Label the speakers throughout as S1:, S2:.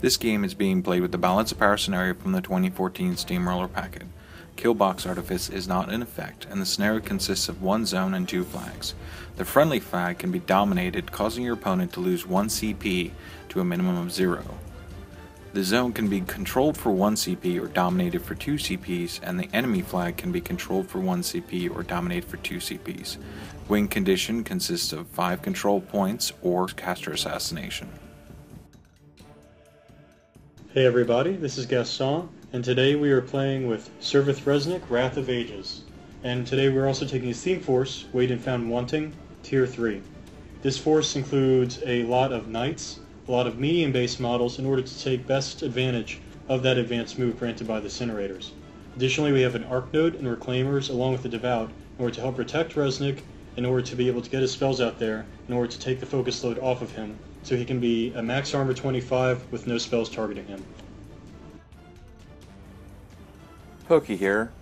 S1: This game is being played with the Balance of Power scenario from the 2014 Steamroller packet. Kill Box Artifice is not in effect, and the scenario consists of one zone and two flags. The friendly flag can be dominated, causing your opponent to lose 1 CP to a minimum of 0. The zone can be controlled for 1 CP or dominated for 2 CPs, and the enemy flag can be controlled for 1 CP or dominated for 2 CPs. Win condition consists of 5 control points or caster assassination.
S2: Hey everybody, this is Gaston, and today we are playing with Servath E-Reznik, Wrath of Ages. And today we're also taking his theme force, Weighed and Found Wanting, Tier 3. This force includes a lot of knights, a lot of medium base models in order to take best advantage of that advanced move granted by the Cinerators. Additionally, we have an Arc Node and Reclaimers along with the Devout in order to help protect Reznik, in order to be able to get his spells out there, in order to take the focus load off of him, so he can be a max armor 25 with no spells targeting him.
S3: Pokey here.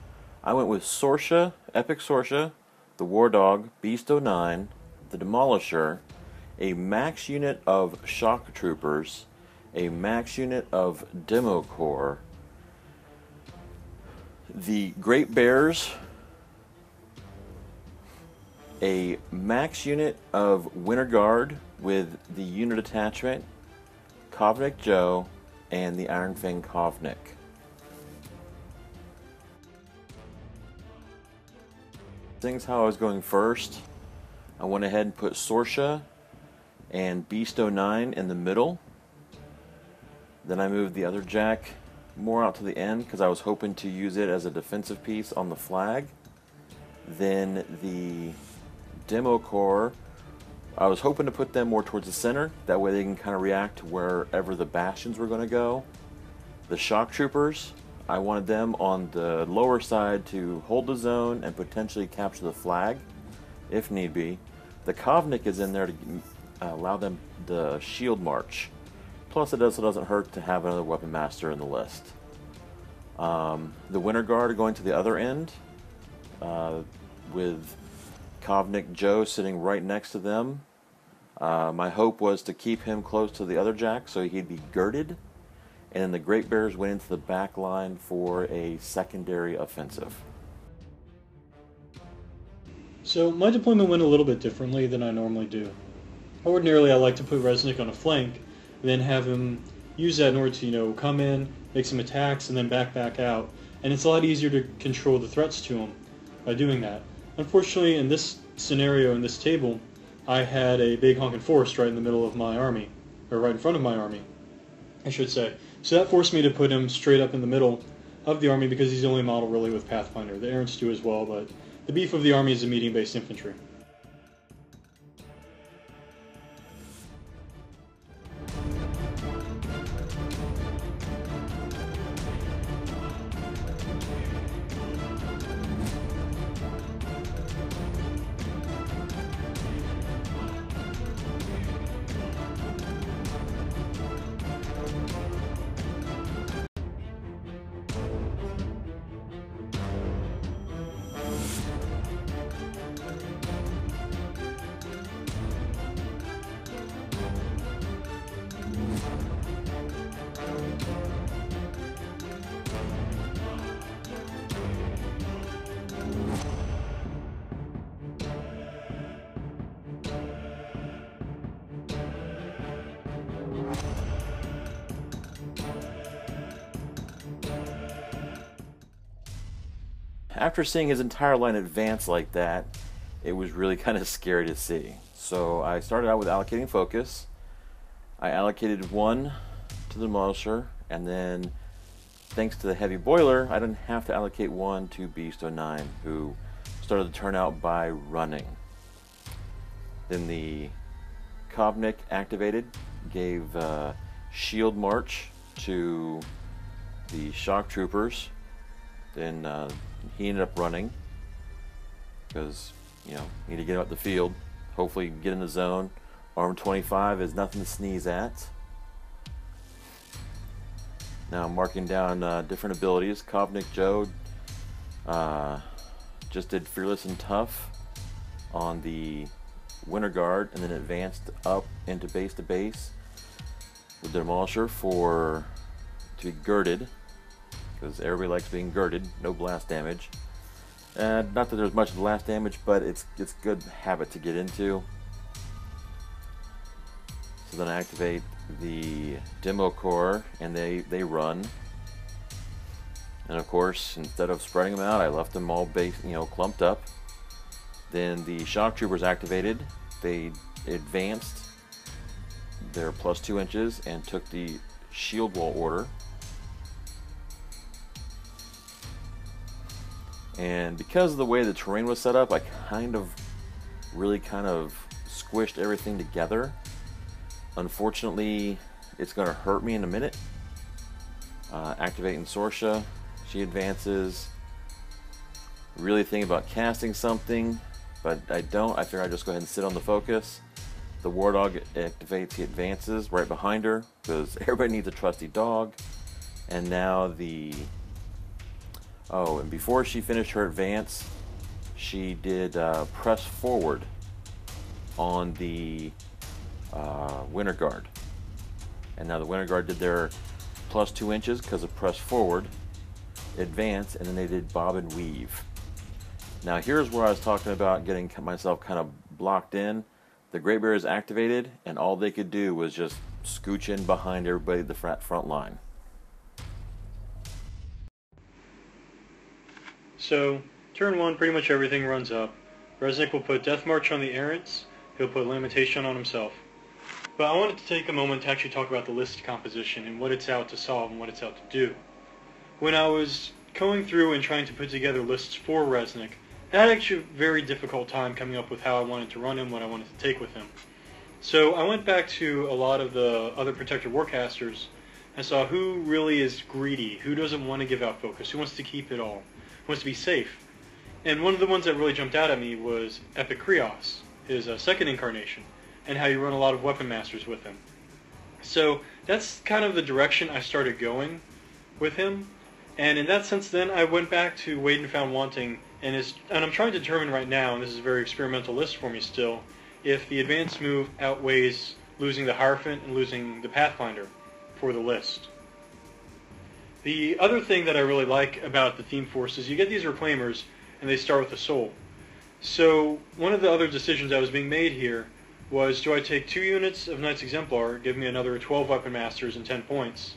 S3: I went with E-Sorcha, Epic E-Sorcha, the War Dog, Beast 09, the Demolisher, a max unit of Shocktroopers, a max unit of Demo Corps, the Great Bears, a max unit of Winter Guard with the unit attachment, Kovnik Joe, and the Iron Fang Kovnik. Things how I was going first, I went ahead and put E-Sorcha and Beast 09 in the middle. Then I moved the other jack more out to the end because I was hoping to use it as a defensive piece on the flag. Then the Demo Corps, I was hoping to put them more towards the center, that way they can kind of react to wherever the Bastions were going to go. The Shocktroopers, I wanted them on the lower side to hold the zone and potentially capture the flag, if need be. The Kovnik is in there to allow them the shield march. Plus it also doesn't hurt to have another weapon master in the list. The Winter Guard are going to the other end, with Kovnik Joe sitting right next to them. My hope was to keep him close to the other jack so he'd be girded, and then the Great Bears went into the back line for a secondary offensive.
S2: So my deployment went a little bit differently than I normally do. Ordinarily I like to put Reznik on a flank, and then have him use that in order to, come in, make some attacks, and then back out. And it's a lot easier to control the threats to him by doing that. Unfortunately, in this scenario, in this table, I had a big honking forest right in the middle of my army, or right in front of my army, I should say. So that forced me to put him straight up in the middle of the army because he's the only model really with Pathfinder. The Errants do as well, but the beef of the army is the medium-based infantry.
S3: After seeing his entire line advance like that, it was really kind of scary to see. So I started out with allocating focus. I allocated one to the Demolisher, and then thanks to the heavy boiler, I didn't have to allocate one to Beast 09, who started to turn out by running. Then the Kovnik activated, gave shield march to the Shocktroopers. Then he ended up running because, need to get out the field, hopefully get in the zone. Armor 25 is nothing to sneeze at. Now I'm marking down different abilities. Kovnik Joe just did Fearless and Tough on the Winter Guard and then advanced up into base to base the Demolisher to be girded, because everybody likes being girded. No blast damage. Not that there's much blast damage, but it's good habit to get into. So then I activate the Demo Core, and they run. And of course, instead of spreading them out, I left them all clumped up. Then the Shocktroopers activated. They advanced their +2 inches and took the shield wall order. And because of the way the terrain was set up, I really kind of squished everything together. Unfortunately, it's going to hurt me in a minute. Activating E-Sorcha, she advances. Really thinking about casting something, but I don't. I figure I just go ahead and sit on the focus. The War Dog activates, he advances right behind her, because everybody needs a trusty dog. And now and before she finished her advance, she did press forward on the Winter Guard. And now the Winter Guard did their +2 inches because of press forward, advance, and then they did bob and weave. Now here's where I was talking about getting myself kind of blocked in. The Great Bear is activated, and all they could do was just scooch in behind everybody at the front line.
S2: So, turn 1, pretty much everything runs up. Reznik will put Death March on the Errants. He'll put Lamentation on himself. But I wanted to take a moment to actually talk about the list composition and what it's out to solve and what it's out to do. When I was going through and trying to put together lists for Reznik, I had actually a very difficult time coming up with how I wanted to run him, what I wanted to take with him. So I went back to a lot of the other Protector Warcasters and saw who really is greedy, who doesn't want to give out focus, who wants to keep it all, who wants to be safe. And one of the ones that really jumped out at me was Epic Krios, his second incarnation, and how you run a lot of Weapon Masters with him. So that's kind of the direction I started going with him. And in that sense then, I went back to Weighed and Found Wanting, and I'm trying to determine right now, and this is a very experimental list for me still, if the advanced move outweighs losing the Hierophant and losing the Pathfinder for the list. The other thing that I really like about the Theme Force is you get these Reclaimers, and they start with a soul. So one of the other decisions that was being made here was, do I take 2 units of Knights Exemplar, give me another 12 Weapon Masters and 10 points,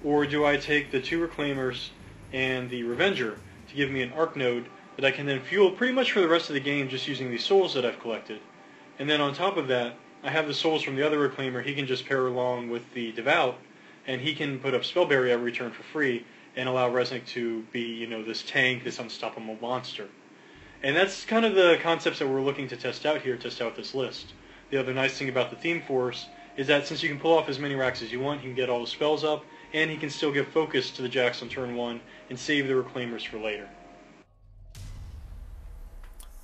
S2: or do I take the 2 Reclaimers and the Revenger to give me an Arc Node that I can then fuel pretty much for the rest of the game just using these souls that I've collected. And then on top of that, I have the souls from the other Reclaimer. He can just pair along with the Devout, and he can put up Spellberry every turn for free and allow Reznik to be, this tank, this unstoppable monster. And that's kind of the concepts that we're looking to test out here, test out this list. The other nice thing about the Theme Force is that since you can pull off as many racks as you want, you can get all the spells up, and he can still give focus to the Jacks on turn 1 and save the Reclaimers for later.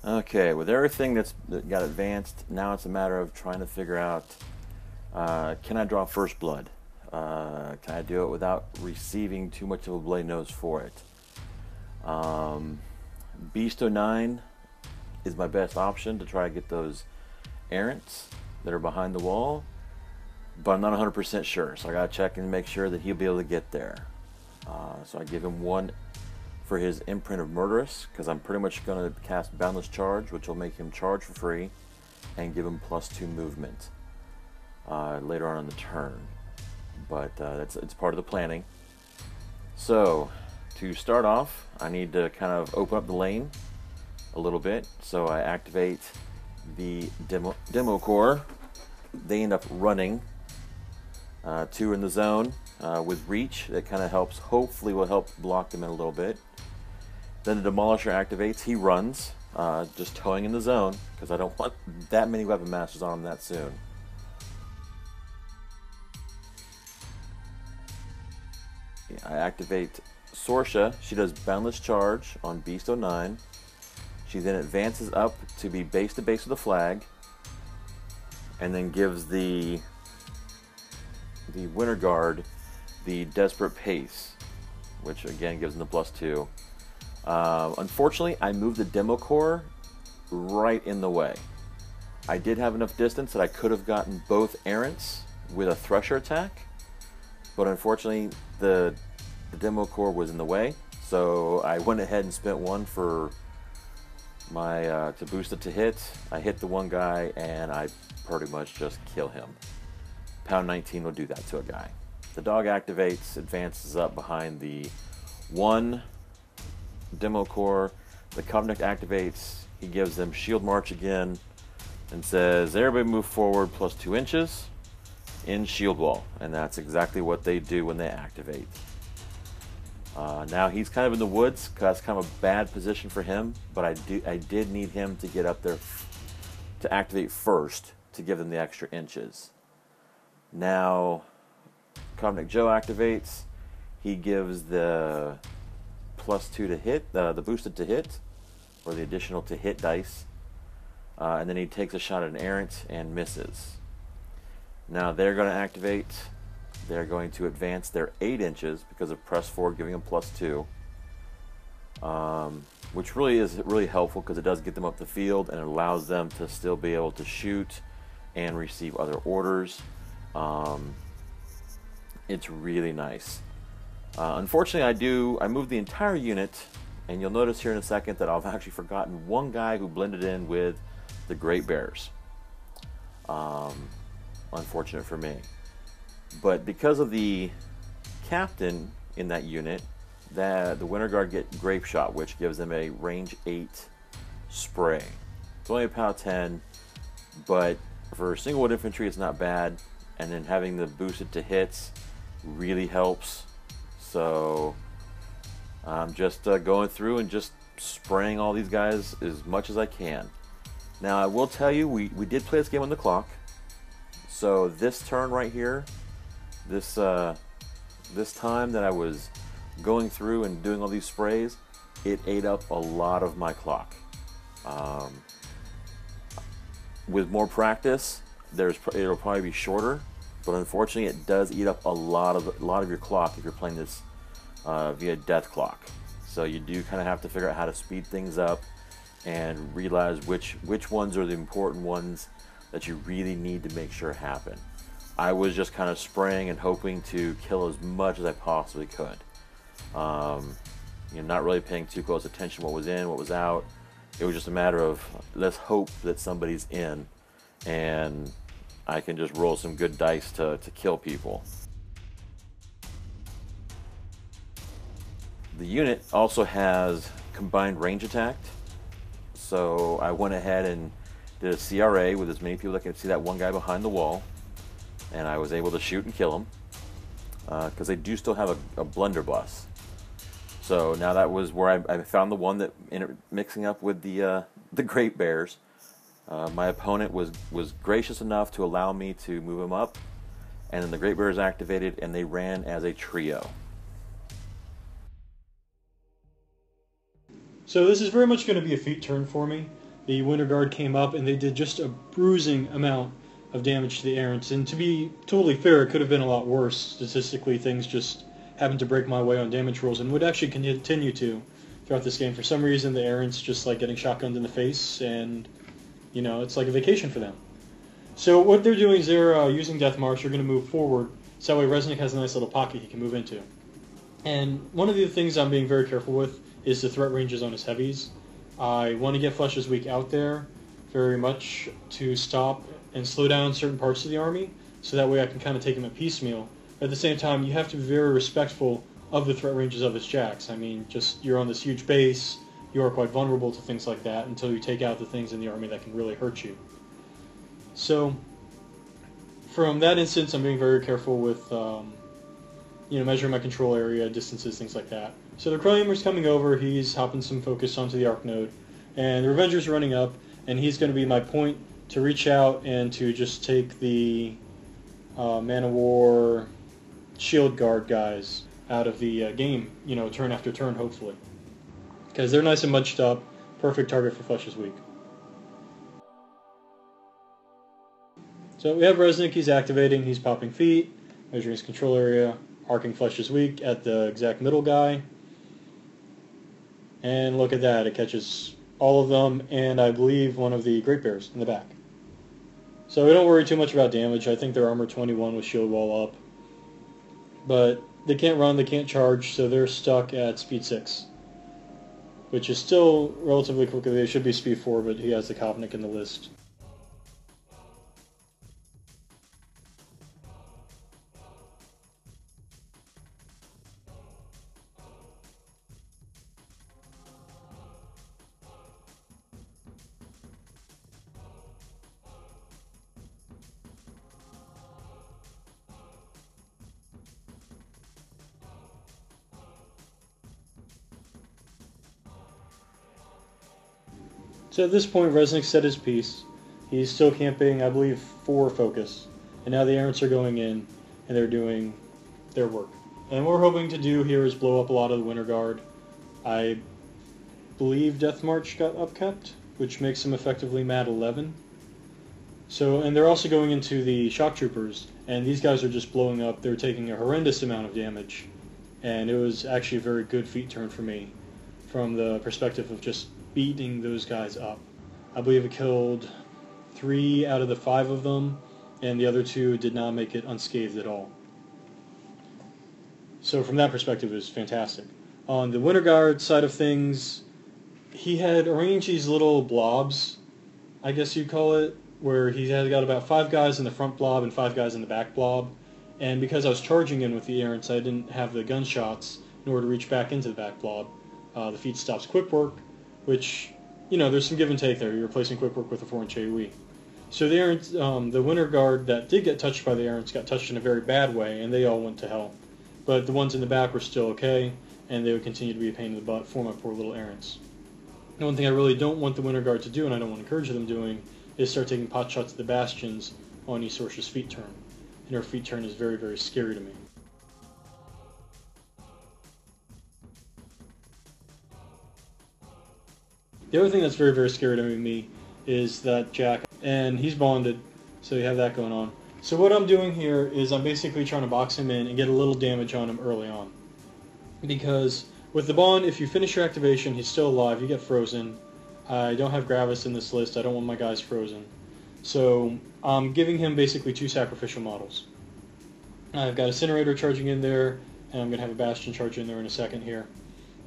S3: Okay, with everything that got advanced, now it's a matter of trying to figure out, can I draw First Blood? Can I do it without receiving too much of a bloody nose for it? Beasto 9 is my best option to try to get those Errants that are behind the wall, but I'm not 100% sure, so I gotta check and make sure that he'll be able to get there. So I give him 1 for his Imprint of Murderous, because I'm pretty much going to cast Boundless Charge, which will make him charge for free, and give him +2 movement later on in the turn. But it's part of the planning. So to start off, I need to kind of open up the lane a little bit. So I activate the Demo Core. They end up running 2 in the zone with Reach. That kind of helps, hopefully will help block them in a little bit. Then the Demolisher activates. He runs, just towing in the zone, because I don't want that many Weapon Masters on him that soon. I activate E-Sorcha. She does Boundless Charge on Beasto 9. She then advances up to be base to base with the flag, and then gives the Winter Guard the Desperate Pace, which again gives them the +2. Unfortunately, I moved the Demo Core right in the way. I did have enough distance that I could have gotten both Errants with a Thresher attack, but unfortunately the demo core was in the way, so I went ahead and spent one for my to boost it to hit. I hit the one guy and I pretty much just kill him. Pound 19 will do that to a guy. The dog activates, advances up behind the one demo core. The Kovnik activates, he gives them shield march again and says, everybody move forward plus 2 inches in shield wall. And that's exactly what they do when they activate. Now he's kind of in the woods, because that's kind of a bad position for him, but I did need him to get up there to activate first to give them the extra inches. Now Kovnik Joe activates, he gives the +2 to hit, the boosted to hit, or the additional to hit dice, and then he takes a shot at an errant and misses. Now they're going to activate. They're going to advance their 8 inches because of press forward, giving them +2, which really is really helpful because it does get them up the field and it allows them to still be able to shoot and receive other orders. It's really nice. Unfortunately, I moved the entire unit, and you'll notice here in a second that I've actually forgotten one guy who blended in with the Great Bears. Unfortunate for me. But because of the captain in that unit, the Winter Guard get Grape Shot, which gives them a range 8 spray. It's only a pound 10, but for single wood infantry it's not bad, and then having the boosted to hits really helps. So I'm just going through and just spraying all these guys as much as I can. Now I will tell you, we did play this game on the clock, so this turn right here, this time that I was going through and doing all these sprays, it ate up a lot of my clock. With more practice, it'll probably be shorter, but unfortunately it does eat up a lot of your clock if you're playing this via death clock. So you do kind of have to figure out how to speed things up and realize which ones are the important ones that you really need to make sure happen. I was just kind of spraying and hoping to kill as much as I possibly could. Not really paying too close attention to what was in, what was out. It was just a matter of, let's hope that somebody's in and I can just roll some good dice to kill people. The unit also has combined range attack, so I went ahead and did a CRA with as many people that could see that one guy behind the wall, and I was able to shoot and kill him because they do still have a blunderbuss. So now that was where I found the one that mixing up with the Great Bears. My opponent was gracious enough to allow me to move him up, and then the Great Bears activated and they ran as a trio.
S2: So this is very much going to be a feat turn for me. The Winter Guard came up and they did just a bruising amount of damage to the Errants. And to be totally fair, it could have been a lot worse. Statistically, things just happened to break my way on damage rolls and would actually continue to throughout this game. For some reason, the Errants just like getting shotgunned in the face, and it's like a vacation for them. So what they're doing is they're using Death March. They're going to move forward, so that way Reznik has a nice little pocket he can move into. And one of the things I'm being very careful with is the threat ranges on his heavies. I want to get Flesh's Week out there very much to stop and slow down certain parts of the army, so that way I can kind of take him at piecemeal. But at the same time, you have to be very respectful of the threat ranges of his jacks. I mean, you're on this huge base, you are quite vulnerable to things like that until you take out the things in the army that can really hurt you. So, from that instance, I'm being very careful with measuring my control area, distances, things like that. So the Chromium's coming over, he's hopping some focus onto the Arc Node, and the Revenger's running up, and he's going to be my point to reach out and to just take the Man of War Shield Guard guys out of the game, turn after turn, hopefully. Because they're nice and munched up, perfect target for Flesh's Week. So we have Reznik, he's activating, he's popping feet, measuring his control area, arcing Flesh's Week at the exact middle guy. And look at that, it catches all of them, and I believe one of the Great Bears in the back. So we don't worry too much about damage. I think they're armor 21 with shield wall up. but they can't run, they can't charge, so they're stuck at speed 6, which is still relatively quickly. They should be speed 4, but he has the Kovnik in the list. So at this point, Reznik set his piece. He's still camping, I believe, 4 focus. And now the Errants are going in, and they're doing their work. And what we're hoping to do here is blow up a lot of the Winter Guard. I believe Death March got upkept, which makes him effectively MAD 11. So, and they're also going into the Shocktroopers, and these guys are just blowing up. They're taking a horrendous amount of damage. And it was actually a very good feat turn for me, from the perspective of just beating those guys up. I believe it killed 3 out of the 5 of them, and the other 2 did not make it unscathed at all. So from that perspective, it was fantastic. On the Winter Guard side of things, he had arranged these little blobs, I guess you'd call it, where he had got about 5 guys in the front blob and 5 guys in the back blob. And because I was charging in with the Errants, I didn't have the gunshots in order to reach back into the back blob. The feat stops quick work, which, you know, there's some give and take there. You're replacing quick work with a 4-inch AoE. So the Errants, the Winter Guard that did get touched by the Errants got touched in a very bad way, and they all went to hell. But the ones in the back were still okay, and they would continue to be a pain in the butt for my poor little Errants. And one thing I really don't want the Winter Guard to do, and I don't want to encourage them doing, is start taking pot shots at the Bastions on E-Sorcha's feat turn. And her feat turn is very, very scary to me. The other thing that's very, very scary to me is that Jack, and he's bonded, so you have that going on. So what I'm doing here is I'm basically trying to box him in and get a little damage on him early on. Because with the bond, if you finish your activation, he's still alive, you get frozen. I don't have Gravis in this list, I don't want my guys frozen. So I'm giving him basically 2 sacrificial models. I've got a Cinerator charging in there, and I'm going to have a Bastion charge in there in a second here.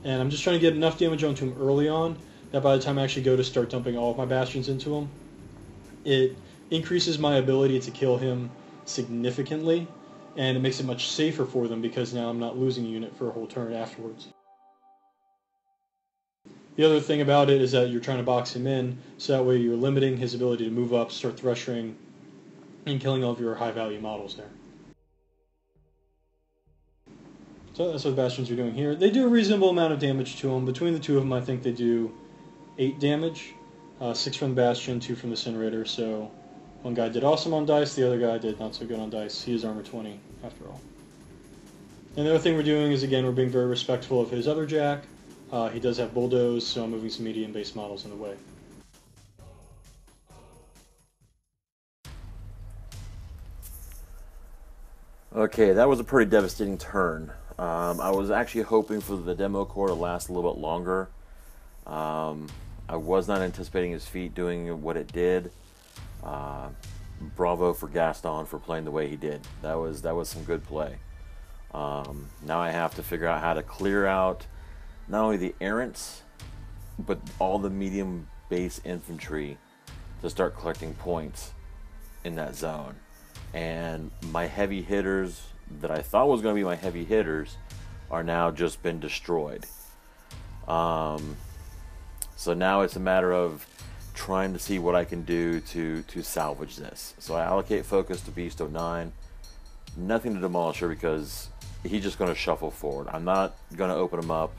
S2: And I'm just trying to get enough damage onto him early on, that by the time I actually go to start dumping all of my Bastions into him, it increases my ability to kill him significantly, and it makes it much safer for them because now I'm not losing a unit for a whole turn afterwards. The other thing about it is that you're trying to box him in, so that way you're limiting his ability to move up, start threshing, and killing all of your high-value models there. So that's what the Bastions are doing here. They do a reasonable amount of damage to him. Between the 2 of them, I think they do 8 damage. 6 from the Bastion, 2 from the Cinerator, so one guy did awesome on dice, the other guy did not so good on dice. He is armor 20, after all. And the other thing we're doing is, again, we're being very respectful of his other Jack. He does have bulldoze, so I'm moving some medium base models in the way.
S3: Okay, that was a pretty devastating turn. I was actually hoping for the demo core to last a little bit longer. I was not anticipating his feat doing what it did. Bravo for Gaston for playing the way he did. That was some good play. Now I have to figure out how to clear out not only the Errants, but all the medium base infantry to start collecting points in that zone. And my heavy hitters that I thought was going to be my heavy hitters are now just been destroyed. So now it's a matter of trying to see what I can do to salvage this. So I allocate focus to Beast 09. Nothing to Demolisher because he's just going to shuffle forward. I'm not going to open him up.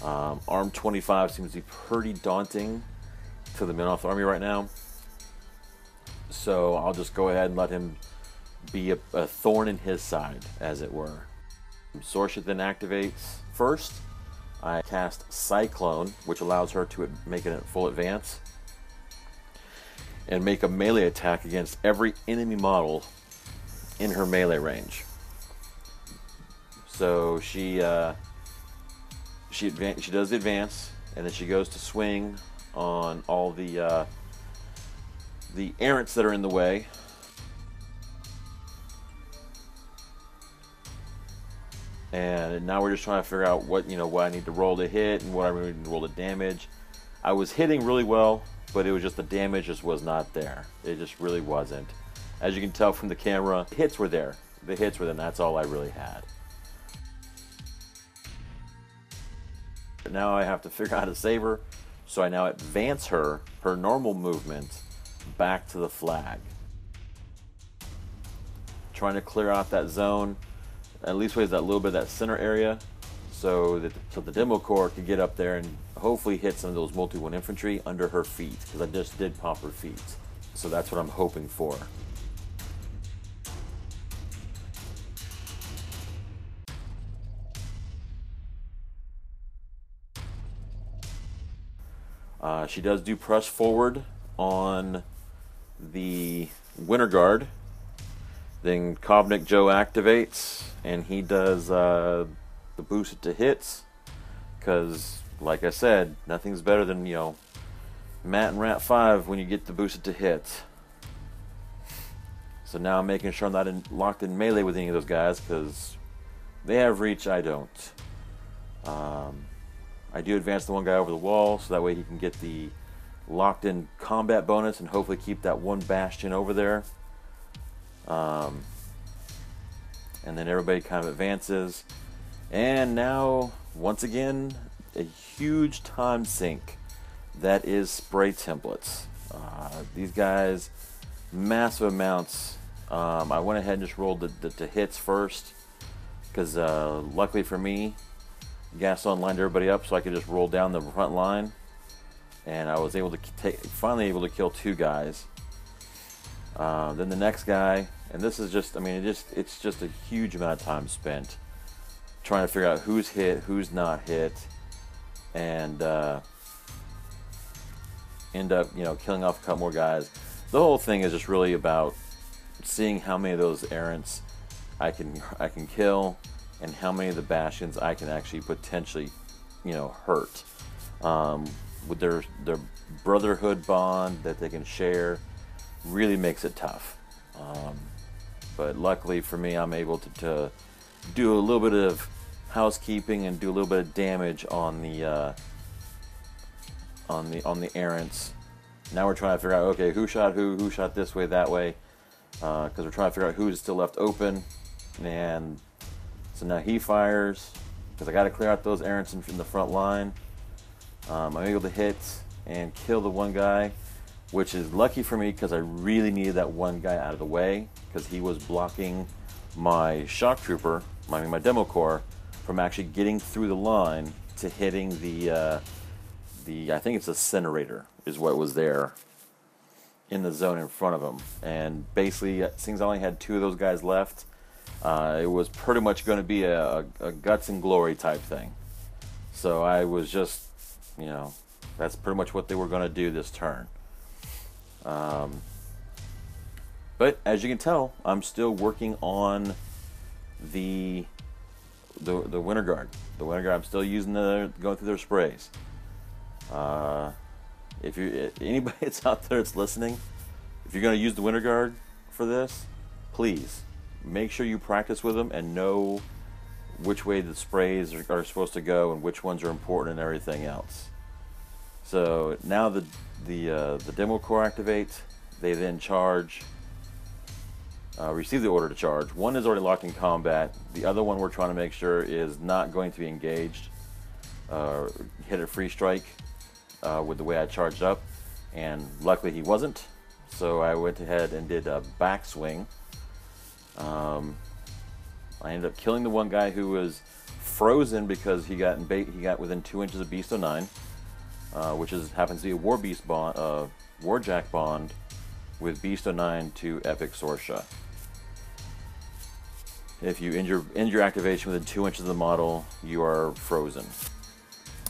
S3: Arm 25 seems to be pretty daunting to the Menoth army right now. So I'll just go ahead and let him be a thorn in his side, as it were. E-Sorcha then activates first. I cast Cyclone, which allows her to make it at full advance and make a melee attack against every enemy model in her melee range. So she does the advance, and then she goes to swing on all the Errants that are in the way. And now we're just trying to figure out what what I need to roll to hit and what I need to roll to damage. I was hitting really well, but it was just the damage just was not there. It just really wasn't. As you can tell from the camera, the hits were there. The hits were there, and that's all I really had. But now I have to figure out how to save her, so I now advance her normal movement back to the flag. Trying to clear out that zone, at least ways that little bit of that center area, so that the demo corps can get up there and hopefully hit some of those multi-1 infantry under her feet, because I just did pop her feet. So that's what I'm hoping for. She does do press forward on the Winter Guard. Then Kovnik Joe activates, and he does the boost it to hits, because, like I said, nothing's better than, Matt and Rat 5 when you get the boosted to hit. So now I'm making sure I'm not locked in melee with any of those guys, because they have reach, I don't. I do advance the one guy over the wall, so that way he can get the locked in combat bonus and hopefully keep that one Bastion over there. And then everybody kind of advances. And now, once again, a huge time sink. That is spray templates. These guys, massive amounts. I went ahead and just rolled the hits first, because luckily for me, Gaston lined everybody up so I could just roll down the front line. And I was able to finally able to kill 2 guys. Then the next guy, and this is just, it's just a huge amount of time spent trying to figure out who's hit, who's not hit, and end up, killing off a couple more guys. The whole thing is just really about seeing how many of those errants I can kill, and how many of the Bastions I can actually potentially, hurt. With their brotherhood bond that they can share, really makes it tough. But luckily for me, I'm able to do a little bit of housekeeping and do a little bit of damage on the errants. Now we're trying to figure out, okay, who shot this way, that way, because we're trying to figure out who's still left open. And so now he fires, because I got to clear out those errants in the front line. I'm able to hit and kill the one guy, which is lucky for me because I really needed that one guy out of the way, because he was blocking my Shocktrooper, my demo corps, from actually getting through the line to hitting the I think it's a Cinerator is what was there in the zone in front of him. And basically, since I only had 2 of those guys left, it was pretty much going to be a guts and glory type thing. So I was just, that's pretty much what they were going to do this turn. But as you can tell, I'm still working on the Winter Guard. The Winter Guard, I'm still using going through their sprays. If anybody that's out there that's listening, if you're going to use the Winter Guard for this, please make sure you practice with them and know which way the sprays are supposed to go and which ones are important and everything else. So now the demo corps activate. They then charge. Receive the order to charge. One is already locked in combat. The other one we're trying to make sure is not going to be engaged. Hit a free strike with the way I charged up, and luckily he wasn't. So I went ahead and did a backswing. I ended up killing the one guy who was frozen because he got within 2 inches of Beast 09, which happens to be a Warjack bond with Beast 09 to Epic Sorcha. If you end your activation within 2 inches of the model, you are frozen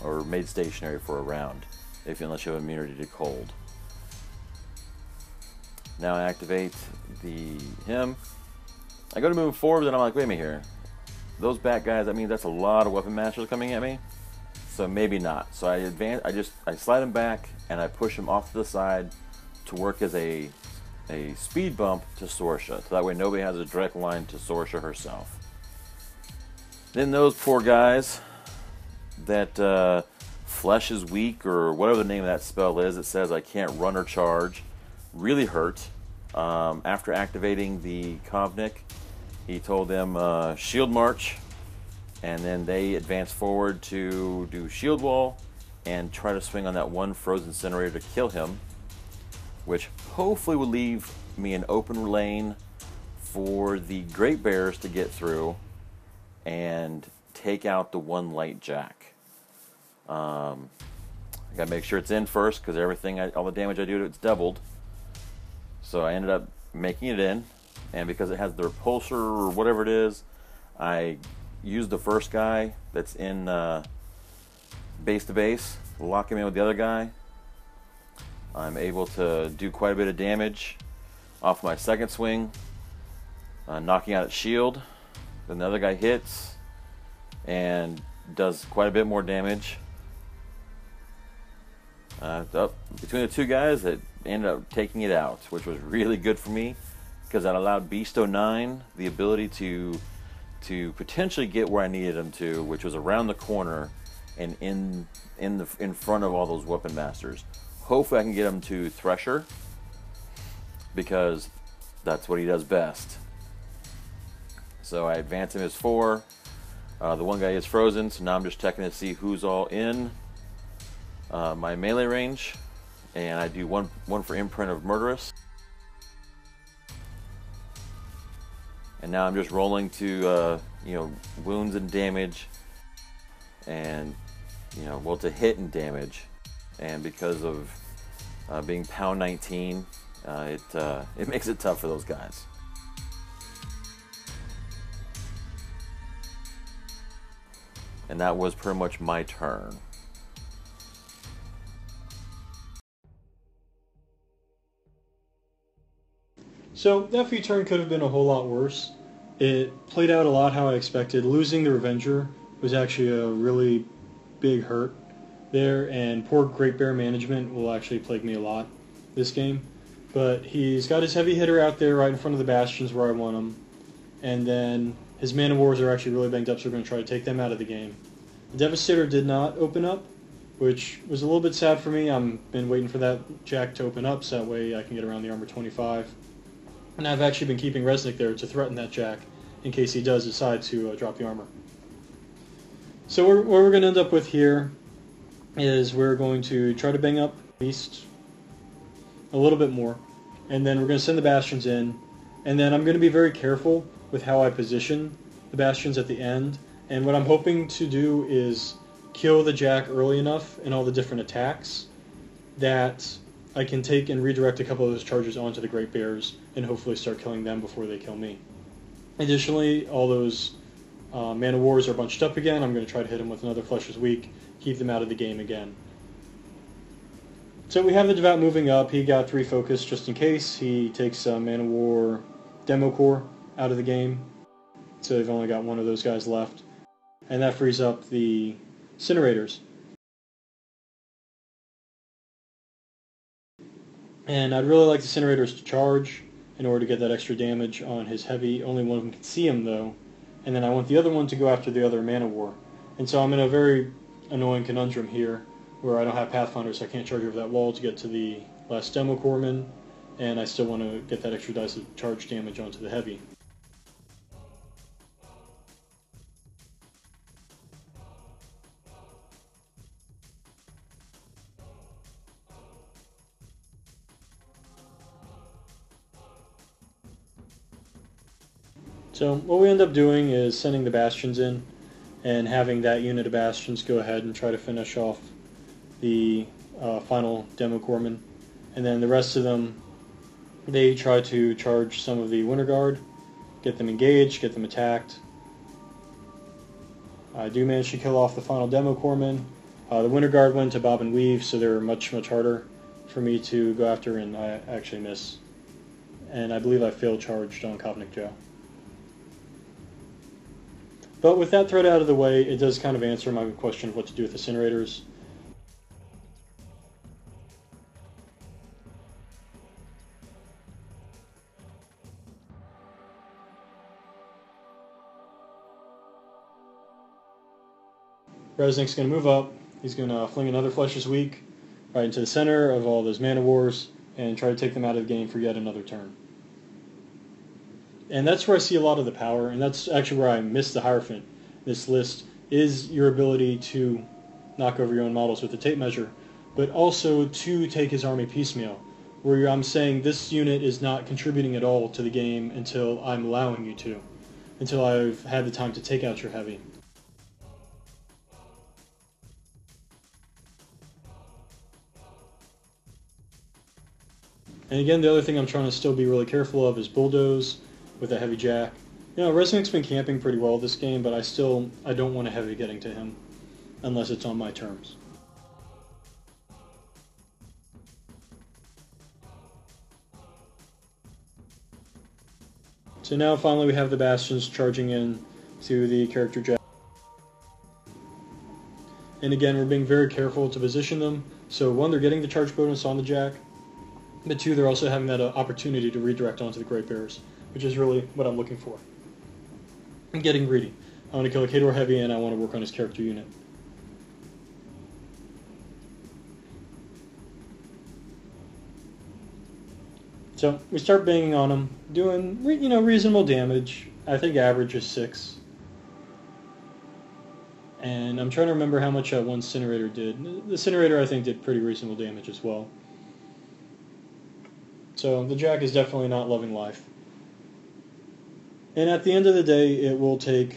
S3: or made stationary for a round, unless you have immunity to cold. Now I activate him. I go to move forward, and I'm like, wait a minute here. Those bat guys, that's a lot of weapon masters coming at me. So maybe not. So I advance. I slide him back, and I push him off to the side to work as a speed bump to Sorcha. So that way nobody has a direct line to Sorcha herself. Then those poor guys that flesh is weak, or whatever the name of that spell is, it says I can't run or charge, really hurt. After activating the Kovnik, he told them shield march, and then they advance forward to do shield wall and try to swing on that one frozen incinerator to kill him, which hopefully would leave me an open lane for the Great Bears to get through and take out the one light jack. I gotta make sure it's in first, because all the damage I do to it's doubled. So I ended up making it in, and because it has the repulsor or whatever it is, I used the first guy that's in base to base, lock him in with the other guy. I'm able to do quite a bit of damage off my second swing, knocking out its shield. Then the other guy hits and does quite a bit more damage. Between the two guys, that ended up taking it out, which was really good for me, because that allowed Beasto 9 the ability to potentially get where I needed him to, which was around the corner and in front of all those weapon masters. Hopefully I can get him to Thresher, because that's what he does best. So I advance him as 4. The one guy is frozen, so now I'm just checking to see who's all in my melee range, and I do one for imprint of Murderous. And now I'm just rolling to wounds and damage, and to hit and damage. And because of being pound 19, it makes it tough for those guys. And that was pretty much my turn.
S2: So that feat turn could have been a whole lot worse. It played out a lot how I expected. Losing the Revenger was actually a really big hurt there, and poor Great Bear management will actually plague me a lot this game. But he's got his heavy hitter out there right in front of the Bastions where I want him, and then his Man of Wars are actually really banged up, so we're going to try to take them out of the game. The Devastator did not open up, which was a little bit sad for me. I've been waiting for that jack to open up so that way I can get around the armor 25. And I've actually been keeping Reznik there to threaten that jack in case he does decide to drop the armor. So what we're going to end up with here is we're going to try to bang up Beast a little bit more, and then we're going to send the Bastions in, and then I'm going to be very careful with how I position the Bastions at the end, and what I'm hoping to do is kill the jack early enough in all the different attacks that I can take and redirect a couple of those charges onto the Great Bears and hopefully start killing them before they kill me. Additionally, all those Man of Wars are bunched up again. I'm going to try to hit them with another Flesh is Weak, keep them out of the game again. So we have the Devout moving up. He got 3 focus just in case. He takes Man of War Demo Core out of the game. So they've only got one of those guys left. And that frees up the Cinerators. And I'd really like the Cinerators to charge in order to get that extra damage on his heavy. Only one of them can see him though. And then I want the other one to go after the other Man of War. And so I'm in a very annoying conundrum here where I don't have Pathfinder, so I can't charge over that wall to get to the last Demo Corpsman, and I still want to get that extra dice of charge damage onto the heavy. So what we end up doing is sending the Bastions in and having that unit of Bastions go ahead and try to finish off the final Demo Corpsman. And then the rest of them, they try to charge some of the Winter Guard, get them engaged, get them attacked. I do manage to kill off the final Demo Corpsman. The Winter Guard went to Bob and Weave, so they're much harder for me to go after, and I actually miss. And I believe I failed charged on Kovnik Joe. But with that threat out of the way, it does kind of answer my question of what to do with the Cinerators. Reznik's going to move up. He's going to fling another Flesh's Weak right into the center of all those mana wars and try to take them out of the game for yet another turn. And that's where I see a lot of the power, and that's actually where I miss the Hierophant. This list is your ability to knock over your own models with the tape measure, but also to take his army piecemeal, where I'm saying this unit is not contributing at all to the game until I'm allowing you to, until I've had the time to take out your heavy. And again, the other thing I'm trying to still be really careful of is Bulldoze with a heavy jack. You know, Reznik's been camping pretty well this game, but I don't want a heavy getting to him unless it's on my terms. So now finally we have the Bastions charging in to the character jack. And again, we're being very careful to position them. So one, they're getting the charge bonus on the jack, but two, they're also having that opportunity to redirect onto the Great Bears, which is really what I'm looking for. I'm getting greedy. I want to kill a Khador heavy and I want to work on his character unit. So we start banging on him, doing reasonable damage. I think average is 6. And I'm trying to remember how much one Cinerator did. The Cinerator I think did pretty reasonable damage as well. So the jack is definitely not loving life. And at the end of the day, it will take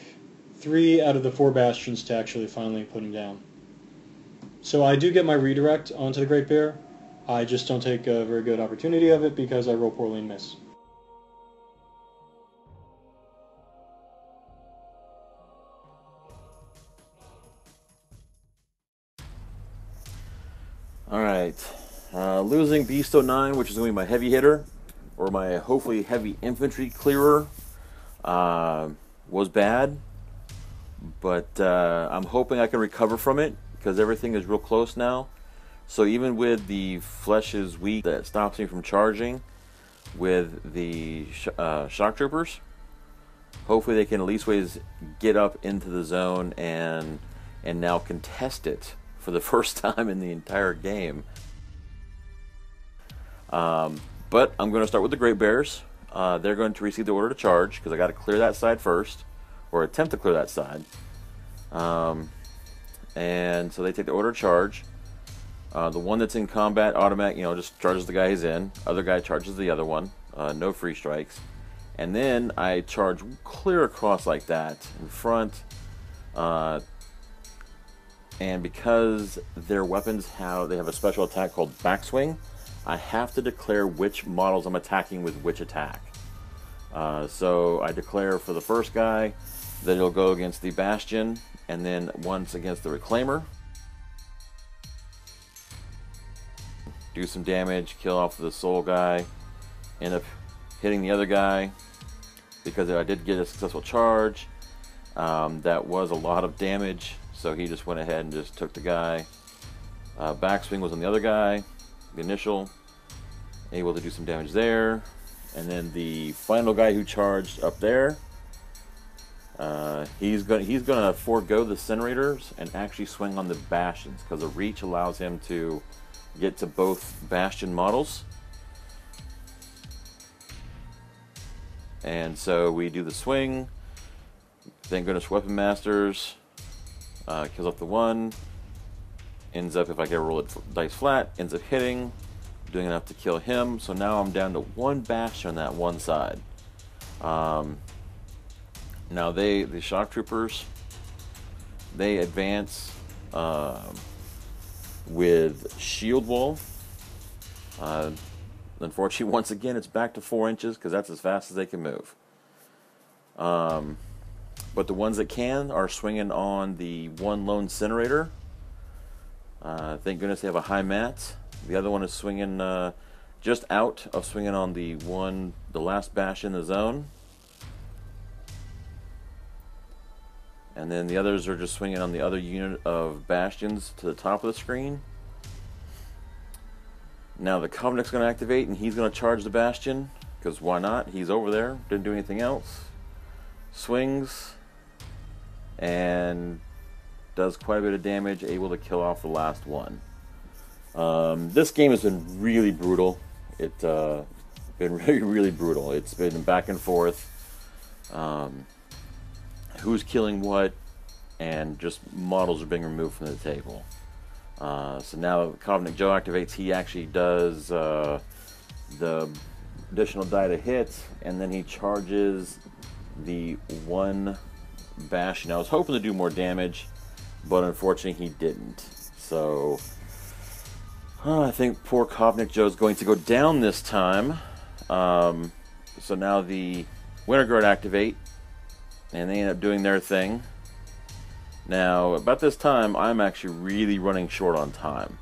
S2: 3 out of the 4 Bastions to actually finally put him down. So I do get my redirect onto the Great Bear. I just don't take a very good opportunity of it because I roll poorly and miss.
S3: Alright, losing Beasto 9, which is going to be my heavy hitter, or my hopefully heavy infantry clearer, was bad, but I'm hoping I can recover from it, because everything is real close now. So even with the Flesh's Weak that stops me from charging with the Shocktroopers, hopefully they can at least ways get up into the zone and now contest it for the first time in the entire game. But I'm going to start with the Great Bears. They're going to receive the order to charge because I got to clear that side first, or attempt to clear that side. And so they take the order to charge. The one that's in combat, automatic, just charges the guy he's in. Other guy charges the other one. No free strikes. And then I charge clear across like that in front. And because their weapons they have a special attack called backswing, I have to declare which models I'm attacking with which attack. So I declare for the first guy that it'll go against the Bastion, and then once against the Reclaimer. Do some damage, kill off the soul guy, end up hitting the other guy because I did get a successful charge. That was a lot of damage, so he just went ahead and just took the guy. Backswing was on the other guy, the initial, able to do some damage there. And then the final guy who charged up there, he's gonna forego the Cinerators and actually swing on the Bastions because the reach allows him to get to both Bastion models. And so we do the swing. Thank goodness Weapon Masters kills off the one. Ends up, if I get roll it dice flat, ends up hitting, doing enough to kill him. So now I'm down to 1 Bastion on that one side. Now the Shocktroopers, they advance with Shield Wall. Unfortunately, once again, it's back to 4 inches because that's as fast as they can move. But the ones that can are swinging on the one lone Cinerator. Thank goodness they have a high mat. The other one is swinging just out of swinging on the last Bastion in the zone. And then the others are just swinging on the other unit of Bastions to the top of the screen. Now the Kovnik's going to activate and he's going to charge the Bastion, because why not? He's over there, didn't do anything else. Swings and does quite a bit of damage, able to kill off the last one. This game has been really brutal. It's been really brutal. It's been back and forth. Who's killing what, and just models are being removed from the table. So now Kovnik Joe activates. He actually does the additional die to hit, and then he charges the one Bastion. I was hoping to do more damage, but unfortunately he didn't. So I think poor Kovnik Joe is going to go down this time. So now the Winter Guard activate, and they end up doing their thing. Now, about this time, I'm actually really running short on time.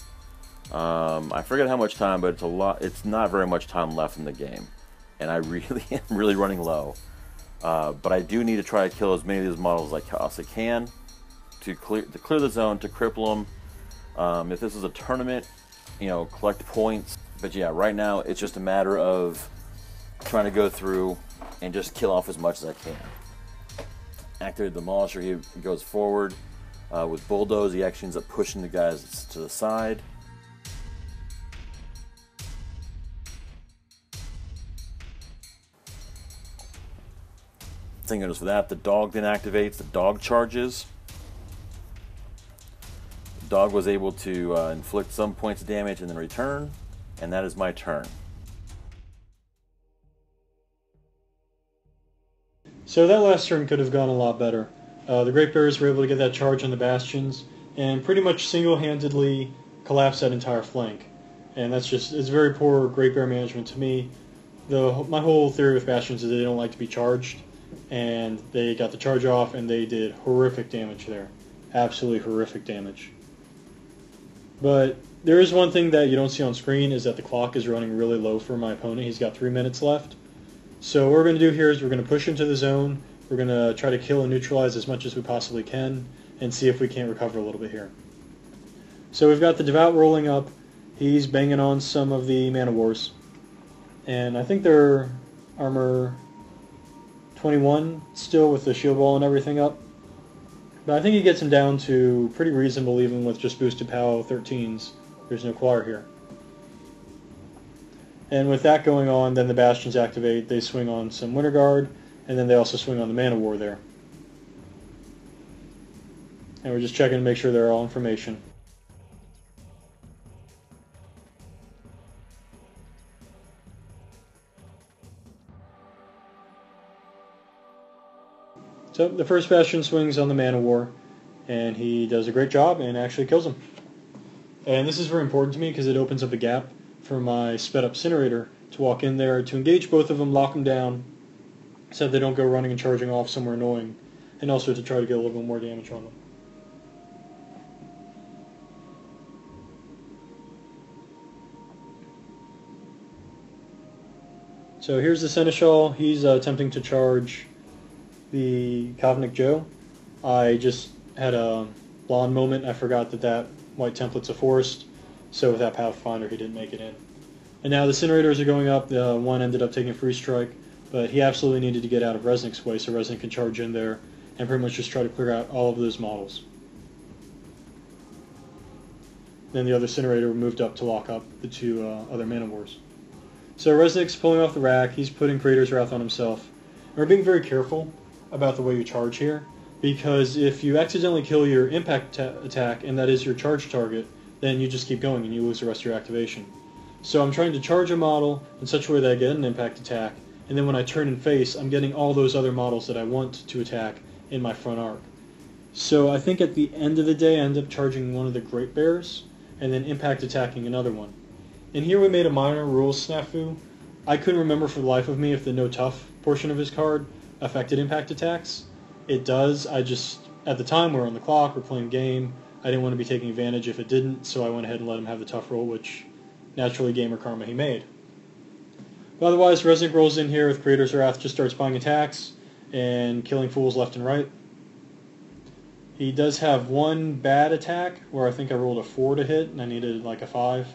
S3: I forget how much time, but it's a lot. It's not very much time left in the game, and I really am really running low. But I do need to try to kill as many of these models as I can to clear the zone, to cripple them. If this is a tournament, you know, collect points. But yeah, right now it's just a matter of trying to go through and just kill off as much as I can. Activate the Demolisher, he goes forward. With Bulldoze, he actually ends up pushing the guys to the side. Thing goes for that. The dog then activates. The dog charges. The dog was able to inflict some points of damage and then return, and that is my turn.
S2: So that last turn could have gone a lot better. The Great Bears were able to get that charge on the Bastions and pretty much single-handedly collapse that entire flank. And that's just, it's very poor Great Bear management to me. My whole theory with Bastions is they don't like to be charged, and they got the charge off and they did horrific damage there. Absolutely horrific damage. But there is one thing that you don't see on screen, is that the clock is running really low for my opponent. He's got 3 minutes left. So what we're going to do here is we're going to push into the zone. We're going to try to kill and neutralize as much as we possibly can and see if we can't recover a little bit here. So we've got the Devout rolling up. He's banging on some of the Man of Wars. And I think they're armor 21 still with the shield wall and everything up. But I think he gets him down to pretty reasonable even with just boosted POW 13s. There's no choir here. And with that going on, then the Bastions activate. They swing on some Winter Guard, and then they also swing on the Man of War there. And we're just checking to make sure they're all in formation. So the first Bastion swings on the Man of War, and he does a great job and actually kills him. And this is very important to me because it opens up a gap for my sped up Cinerator to walk in there, to engage both of them, lock them down, so they don't go running and charging off somewhere annoying, and also to try to get a little bit more damage on them. So here's the Seneschal. He's attempting to charge the Kovnik Joe. I just had a blonde moment. I forgot that white template's a forest, so with that Pathfinder he didn't make it in. And now the Cinerators are going up. One ended up taking a free strike, but he absolutely needed to get out of Reznik's way so Reznik can charge in there and pretty much just try to clear out all of those models. Then the other Cinerator moved up to lock up the two other Man of Wars. So Reznik's pulling off the Wrack. He's putting Creator's Wrath on himself. And we're being very careful about the way you charge here, because if you accidentally kill your impact attack, and that is your charge target, then you just keep going and you lose the rest of your activation. So I'm trying to charge a model in such a way that I get an impact attack, and then when I turn and face, I'm getting all those other models that I want to attack in my front arc. So I think at the end of the day I end up charging one of the Great Bears, and then impact attacking another one. And here we made a minor rules snafu. I couldn't remember for the life of me if the no tough portion of his card affected impact attacks. It does. I just, at the time we're on the clock, we're playing game, I didn't want to be taking advantage if it didn't, so I went ahead and let him have the tough roll, which naturally gamer karma he made. But otherwise, Reznik rolls in here with Creator's Wrath, just starts buying attacks and killing fools left and right. He does have one bad attack where I think I rolled a 4 to hit and I needed like a 5.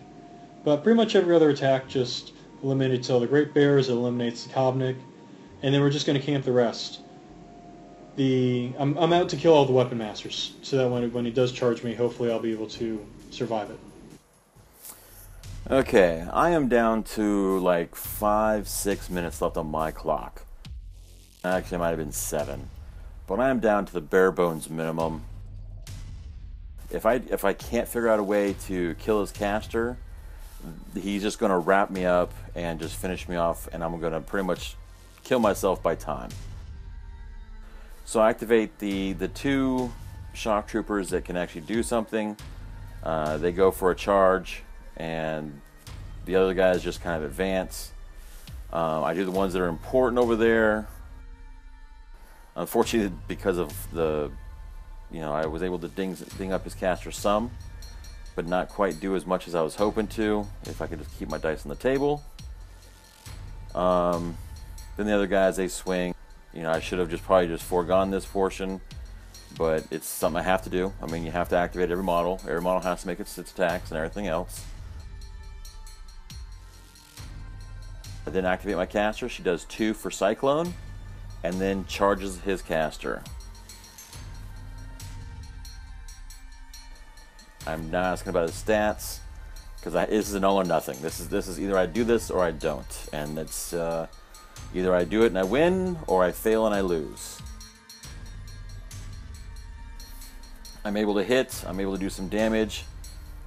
S2: But pretty much every other attack just eliminates all the Great Bears, it eliminates the Kovnik, and then we're just going to camp the rest. I'm out to kill all the weapon masters, so that when he does charge me, hopefully I'll be able to survive it.
S3: Okay, I am down to like 5-6 minutes left on my clock. Actually, it might have been 7, but I am down to the bare bones minimum. If I can't figure out a way to kill his caster, he's just going to wrap me up and just finish me off, and I'm going to pretty much kill myself by time. So I activate the 2 Shocktroopers that can actually do something. They go for a charge, and the other guys just kind of advance. I do the ones that are important over there. Unfortunately, because of the, I was able to ding up his caster some, but not quite do as much as I was hoping to, if I could just keep my dice on the table. Then the other guys, they swing. I should have probably just foregone this portion, but it's something I have to do. I mean, you have to activate every model. Every model has to make its attacks and everything else. I then activate my caster. She does 2 for Cyclone, and then charges his caster. I'm not asking about his stats, because this is an all or nothing. This is either I do this or I don't, and it's either I do it and I win, or I fail and I lose. I'm able to hit. I'm able to do some damage.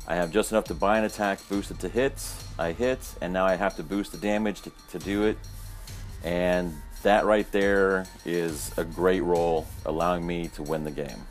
S3: I have just enough to buy an attack, boost it to hit. I hit, and now I have to boost the damage to do it. And that right there is a great roll, allowing me to win the game.